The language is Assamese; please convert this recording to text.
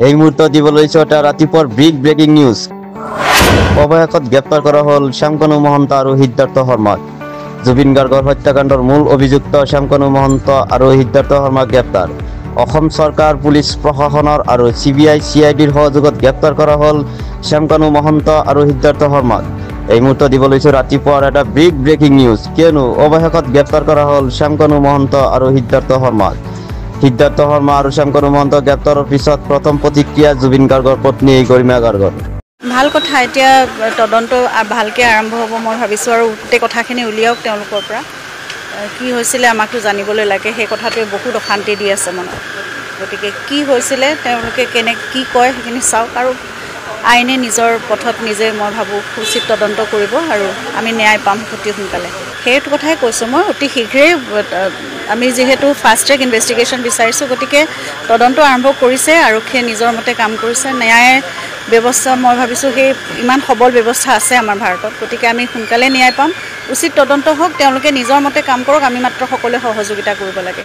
এই মুহূৰ্তত দিব লৈছো এটা ৰাতিপুৱাৰ ব্ৰেকিং নিউজ। অৱশেষত গ্ৰেপ্তাৰ কৰা হ'ল শ্যামকানু মহন্ত আৰু সিদ্ধাৰ্থ শৰ্মাক। জুবিন গাৰ্গৰ হত্যাকাণ্ডৰ মূল অভিযুক্ত শ্যামকানু মহন্ত আৰু সিদ্ধাৰ্থ শৰ্মাক গ্ৰেপ্তাৰ। অসম চৰকাৰ, পুলিচ প্ৰশাসনৰ আৰু CBI CIDৰ সহযোগত গ্ৰেপ্তাৰ কৰা হ'ল শ্যামকানু মহন্ত আৰু সিদ্ধাৰ্থ শৰ্মাক। এই মুহূৰ্তত দিব লৈছো ৰাতিপুৱাৰ এটা ব্ৰেকিং নিউজ, কিয়নো অৱশেষত গ্ৰেপ্তাৰ কৰা হ'ল শ্যামকানু মহন্ত আৰু সিদ্ধাৰ্থ শৰ্মাক। সিদ্ধাৰ্থ শৰ্মা আৰু শ্যামকানু মহন্ত গ্ৰেপ্তাৰৰ পিছত প্ৰথম প্ৰতিক্ৰিয়া জুবিন গাৰ্গৰ পত্নী গৰিমা গাৰ্গৰ। ভাল কথা, এতিয়া তদন্ত ভালকৈ আৰম্ভ হ'ব মই ভাবিছোঁ, আৰু গোটেই কথাখিনি উলিয়াওক তেওঁলোকৰ পৰা। কি হৈছিলে আমাকতো জানিবলৈ লাগে, সেই কথাটোৱে বহুত অশান্তি দি আছে মনত। গতিকে কি হৈছিলে, তেওঁলোকে কি কয় সেইখিনি চাওক, আৰু আইনে নিজৰ পথত নিজে মই ভাবোঁ উচিত তদন্ত কৰিব, আৰু আমি ন্যায় পাম অতি সোনকালে। সেইটো কথাই কৈছোঁ মই, অতি শীঘ্ৰেই আমি যিহেতু ফাষ্ট ট্ৰেক ইনভেষ্টিগেশ্যন বিচাৰিছোঁ, গতিকে তদন্ত আৰম্ভ কৰিছে, আৰক্ষীয়ে নিজৰ মতে কাম কৰিছে। ন্যায় ব্যৱস্থা মই ভাবিছোঁ সেই ইমান সবল ব্যৱস্থা আছে আমাৰ ভাৰতত, গতিকে আমি সোনকালে ন্যায় পাম। উচিত তদন্ত হওক, তেওঁলোকে নিজৰ মতে কাম কৰক, আমি মাত্ৰ সকলোৱে সহযোগিতা কৰিব লাগে।